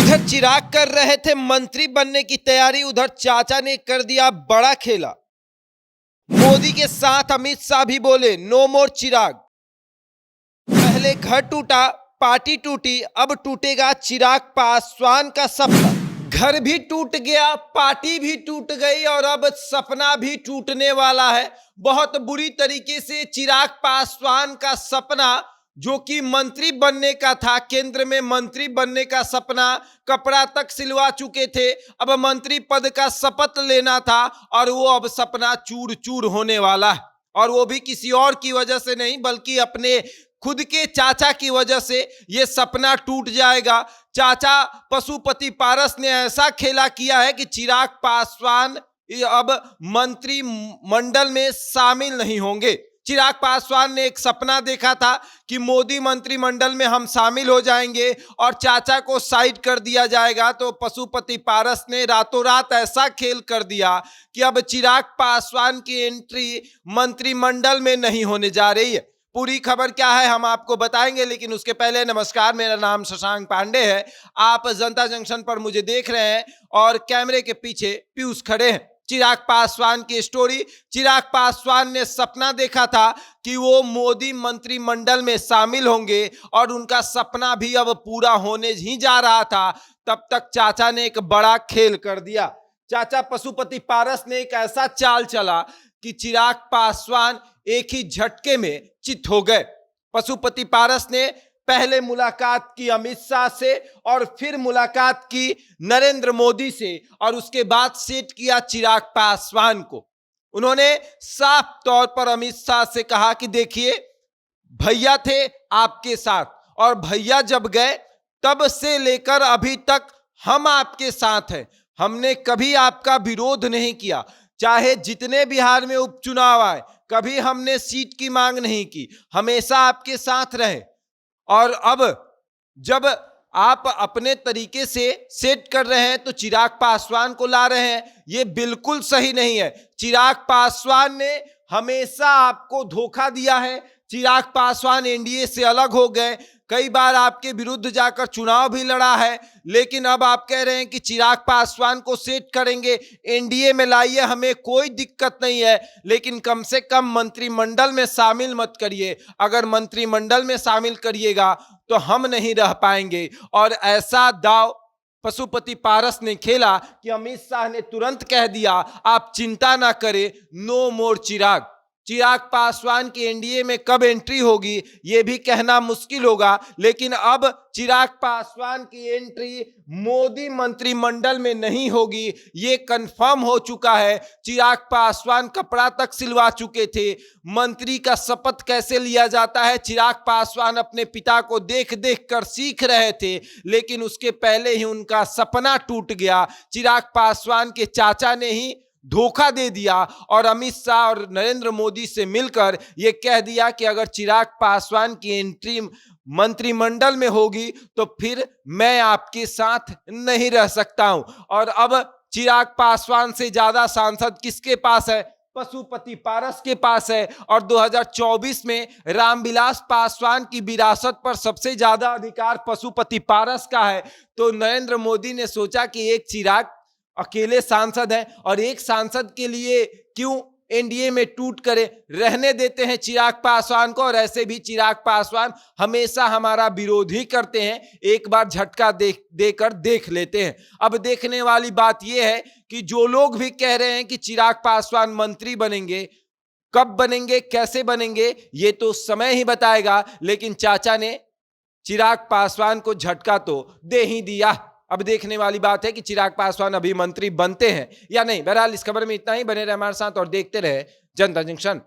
इधर चिराग कर रहे थे मंत्री बनने की तैयारी, उधर चाचा ने कर दिया बड़ा खेला। मोदी के साथ अमित शाह भी बोले नो मोर चिराग। पहले घर टूटा, पार्टी टूटी, अब टूटेगा चिराग पासवान का सपना। घर भी टूट गया, पार्टी भी टूट गई और अब सपना भी टूटने वाला है। बहुत बुरी तरीके से चिराग पासवान का सपना, जो कि मंत्री बनने का था, केंद्र में मंत्री बनने का सपना, कपड़ा तक सिलवा चुके थे, अब मंत्री पद का शपथ लेना था और वो अब सपना चूर चूर होने वाला है। और वो भी किसी और की वजह से नहीं, बल्कि अपने खुद के चाचा की वजह से ये सपना टूट जाएगा। चाचा पशुपति पारस ने ऐसा खेला किया है कि चिराग पासवान अब मंत्री मंडल में शामिल नहीं होंगे। चिराग पासवान ने एक सपना देखा था कि मोदी मंत्रिमंडल में हम शामिल हो जाएंगे और चाचा को साइड कर दिया जाएगा, तो पशुपति पारस ने रातों रात ऐसा खेल कर दिया कि अब चिराग पासवान की एंट्री मंत्रिमंडल में नहीं होने जा रही है। पूरी खबर क्या है हम आपको बताएंगे, लेकिन उसके पहले नमस्कार, मेरा नाम शशांक पांडे है। आप जनता जंक्शन पर मुझे देख रहे हैं और कैमरे के पीछे पीयूष खड़े हैं। चिराग पासवान की स्टोरी। चिराग पासवान ने सपना देखा था कि वो मोदी मंत्रिमंडल में शामिल होंगे और उनका सपना भी अब पूरा होने ही जा रहा था। तब तक चाचा ने एक बड़ा खेल कर दिया। चाचा पशुपति पारस ने एक ऐसा चाल चला कि चिराग पासवान एक ही झटके में चित हो गए। पशुपति पारस ने पहले मुलाकात की अमित शाह से और फिर मुलाकात की नरेंद्र मोदी से और उसके बाद सेट किया चिराग पासवान को। उन्होंने साफ तौर पर अमित शाह से कहा कि देखिए, भैया थे आपके साथ और भैया जब गए तब से लेकर अभी तक हम आपके साथ हैं। हमने कभी आपका विरोध नहीं किया, चाहे जितने बिहार में उपचुनाव आए, कभी हमने सीट की मांग नहीं की, हमेशा आपके साथ रहे। और अब जब आप अपने तरीके से सेट कर रहे हैं तो चिराग पासवान को ला रहे हैं, ये बिल्कुल सही नहीं है। चिराग पासवान ने हमेशा आपको धोखा दिया है। चिराग पासवान एनडीए से अलग हो गए, कई बार आपके विरुद्ध जाकर चुनाव भी लड़ा है, लेकिन अब आप कह रहे हैं कि चिराग पासवान को सेट करेंगे, एनडीए में लाइए, हमें कोई दिक्कत नहीं है, लेकिन कम से कम मंत्रिमंडल में शामिल मत करिए। अगर मंत्रिमंडल में शामिल करिएगा तो हम नहीं रह पाएंगे। और ऐसा दाव पशुपति पारस ने खेला कि अमित शाह ने तुरंत कह दिया आप चिंता ना करें, नो मोर चिराग। चिराग पासवान की एनडीए में कब एंट्री होगी ये भी कहना मुश्किल होगा, लेकिन अब चिराग पासवान की एंट्री मोदी मंत्रिमंडल में नहीं होगी, ये कंफर्म हो चुका है। चिराग पासवान कपड़ा तक सिलवा चुके थे। मंत्री का शपथ कैसे लिया जाता है चिराग पासवान अपने पिता को देख देख कर सीख रहे थे, लेकिन उसके पहले ही उनका सपना टूट गया। चिराग पासवान के चाचा ने ही धोखा दे दिया और अमित शाह और नरेंद्र मोदी से मिलकर यह कह दिया कि अगर चिराग पासवान की एंट्री मंत्रिमंडल में होगी तो फिर मैं आपके साथ नहीं रह सकता हूं। और अब चिराग पासवान से ज्यादा सांसद किसके पास है? पशुपति पारस के पास है। और 2024 में रामविलास पासवान की विरासत पर सबसे ज्यादा अधिकार पशुपति पारस का है। तो नरेंद्र मोदी ने सोचा कि एक चिराग अकेले सांसद हैं और एक सांसद के लिए क्यों एनडीए में टूट करे, रहने देते हैं चिराग पासवान को। और ऐसे भी चिराग पासवान हमेशा हमारा विरोध ही करते हैं, एक बार झटका देकर देख लेते हैं। अब देखने वाली बात यह है कि जो लोग भी कह रहे हैं कि चिराग पासवान मंत्री बनेंगे, कब बनेंगे, कैसे बनेंगे, ये तो समय ही बताएगा। लेकिन चाचा ने चिराग पासवान को झटका तो दे ही दिया। अब देखने वाली बात है कि चिराग पासवान अभी मंत्री बनते हैं या नहीं। बहरहाल इस खबर में इतना ही। बने रहे हमारे साथ और देखते रहे जनता जंक्शन।